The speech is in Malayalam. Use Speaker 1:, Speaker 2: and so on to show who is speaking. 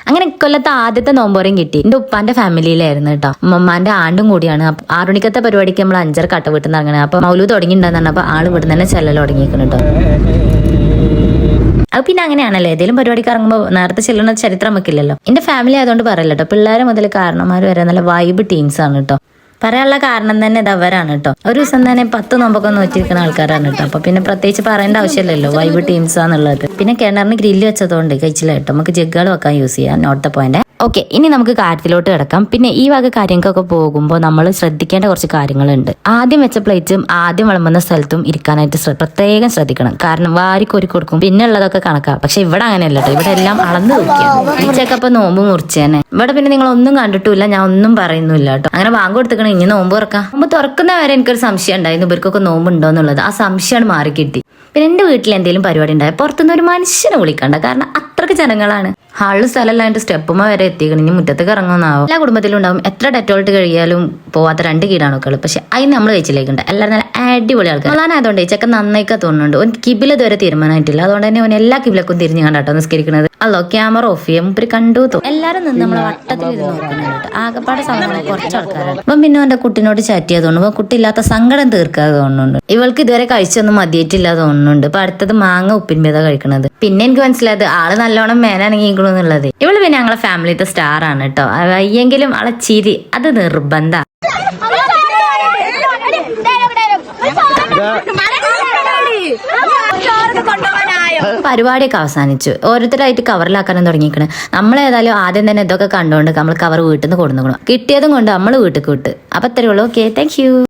Speaker 1: അങ്ങനെ കൊല്ലത്തെ ആദ്യത്തെ നോമ്പോറയും കിട്ടി. എന്റെ ഉപ്പാന്റെ ഫാമിലിയിലായിരുന്നു കേട്ടോ. ഉമ്മമാന്റെ ആണ്ടും കൂടിയാണ്. 6 മണിക്കത്തെ പരിപാടിക്ക് നമ്മൾ 5:30 കട്ട വീട്ടിൽ നിന്ന് അങ്ങനെ. അപ്പൊ മൗലൂദ് തുടങ്ങിയിട്ടുണ്ടെന്നാണ്. അപ്പൊ ആള് വീട്ടിൽ തന്നെ ചെല്ലൽ തുടങ്ങിയിരിക്കുന്നു കേട്ടോ. അത് പിന്നെ അങ്ങനെയാണല്ലോ, ഏതെങ്കിലും പരിപാടിക്ക് ഇറങ്ങുമ്പോൾ നേരത്തെ ചെല്ലുന്ന ചരിത്രം വെക്കില്ലല്ലോ. എന്റെ ഫാമിലി ആയതുകൊണ്ട് പറയല്ലോ കേട്ടോ. പിള്ളേരെ മുതൽ കാരണന്മാർ വരെ നല്ല വൈബ് ടീംസ് ആണ് കേട്ടോ. പറയാനുള്ള കാരണം തന്നെ ഇത് അവരാണ് കേട്ടോ. ഒരു ദിവസം തന്നെ 10 നോമ്പൊക്കെ നോറ്റിരിക്കുന്ന ആൾക്കാരാണ് കേട്ടോ. അപ്പൊ പിന്നെ പ്രത്യേകിച്ച് പറയേണ്ട ആവശ്യമില്ലല്ലോ, വൈബ് ടീംസാന്നുള്ളത്. പിന്നെ കിണറിന് ഗ്രില്ല് വെച്ചതുകൊണ്ട് കഴിച്ചില്ല കേട്ടോ. നമുക്ക് ജഗ്ഗുകൾ വെക്കാൻ യൂസ് ചെയ്യാം, നോട്ട് ദ പോയിന്റ്. ഓക്കെ, ഇനി നമുക്ക് കാര്യത്തിലോട്ട് കിടക്കാം. പിന്നെ ഈ വക കാര്യങ്ങൾക്കൊക്കെ പോകുമ്പോൾ നമ്മൾ ശ്രദ്ധിക്കേണ്ട കുറച്ച് കാര്യങ്ങളുണ്ട്. ആദ്യം വെച്ച പ്ലേറ്റും ആദ്യം വിളമ്പുന്ന സ്ഥലത്തും ഇരിക്കാനായിട്ട് പ്രത്യേകം ശ്രദ്ധിക്കണം. കാരണം വാരി കോരി കൊടുക്കും, പിന്നെ ഉള്ളതൊക്കെ കണക്കാം. പക്ഷെ ഇവിടെ അങ്ങനെയല്ല കേട്ടോ. ഇവിടെ എല്ലാം അളന്ന് വെക്കുക. ഈ ചെക്കപ്പം നോമ്പ് മുറിച്ചേനെ. ഇവിടെ പിന്നെ നിങ്ങൾ ഒന്നും കണ്ടിട്ടില്ല, ഞാൻ ഒന്നും പറയുന്നില്ല കേട്ടോ. അങ്ങനെ വാങ്ങ് കൊടുത്തിക്കണം, ഇനി നോമ്പ് തുറക്കാം. നോമ്പ് തുറക്കുന്നവരെ എനിക്കൊരു സംശയം ഉണ്ടായിരുന്നു, ഇവർക്കൊക്കെ നോമ്പ് ഉണ്ടോ എന്നുള്ളത്. ആ സംശയമാണ് മാറി കിട്ടി. പിന്നെ എന്റെ വീട്ടിൽ എന്തെങ്കിലും പരിപാടി ഉണ്ടായ പുറത്തുനിന്ന് ഒരു മനുഷ്യനെ വിളിക്കണ്ട. കാരണം അത്രയ്ക്ക് ജനങ്ങളാണ്. ഹാളിൽ സ്ഥലമല്ലാണ്ട് സ്റ്റെപ്പുമ്മ വരെ എത്തിക്കണം. ഇനി മുറ്റത്തേക്ക് ഇറങ്ങുന്നാവും. എല്ലാ കുടുംബത്തിലും ഉണ്ടാവും. എത്ര ഡെറ്റോൾട്ട് കഴിയാലും പോവാത്ത 2 കീടാണുക്കൾ. പക്ഷെ അതിന് നമ്മൾ കഴിച്ചിലേക്കുണ്ട്. എല്ലാവരും നല്ല അടിപൊളി ആൾക്കാർ. നമ്മളായതുകൊണ്ട് ചെക്കൻ നന്നായിക്കാ തോന്നുന്നുണ്ട്. ഒരു കിബില ഇതുവരെ തീരുമാനമായിട്ടില്ല. അതുകൊണ്ട് തന്നെ അവൻ എല്ലാ കിബിലക്കും തിരിഞ്ഞു കണ്ടാട്ടോ നിസ്കരിക്കുന്നത്. അല്ലോ ക്യാമറ ഓഫ് ചെയ്യാം. മുപ്പര് കണ്ടു തോന്നും. എല്ലാവരും നിന്ന് നമ്മളെ വട്ടത്തിൽ ഇരുന്ന് നോക്കുന്നുണ്ട്. ആകപ്പാടെ സമയം കുറച്ച് ആൾക്കാരാണ്. അപ്പം പിന്നെ അവന്റെ കുട്ടിനോട് ചാറ്റ് ചെയ്തോണ്ട് അപ്പൊ കുട്ടി ഇല്ലാത്ത സങ്കടം തീർക്കാതെ തോന്നുന്നുണ്ട്. ഇവൾക്ക് ഇതുവരെ കഴിച്ചൊന്നും മതിയായിട്ടില്ല തോന്നുന്നുണ്ട്. ഇപ്പൊ അടുത്തത് മാങ്ങ ഉപ്പിൻപേത കഴിക്കണത്. പിന്നെ എനിക്ക് മനസ്സിലായത് ആള് നല്ലോണം മേനനങ്ങിക്കണമെന്നുള്ളത്. ഇവള് പിന്നെ ഞങ്ങളെ ഫാമിലിത്തെ സ്റ്റാർ ആണ് കേട്ടോ. വയ്യെങ്കിലും ആളെ ചിരി അത് നിർബന്ധ. പരിപാടിയൊക്കെ അവസാനിച്ചു. ഓരോരുത്തരായിട്ട് കവറിലാക്കാനും തുടങ്ങിയിരിക്കണ്. നമ്മളേതായാലും ആദ്യം തന്നെ ഇതൊക്കെ കണ്ടുകൊണ്ട് നമ്മൾ കവർ വീട്ടിൽ നിന്ന് കൊടുക്കണം. കിട്ടിയതും കൊണ്ട് നമ്മൾ വീട്ടിൽ വിട്ട്. അപ്പൊ അത്രേ ഉള്ളൂ. Okay, thank you.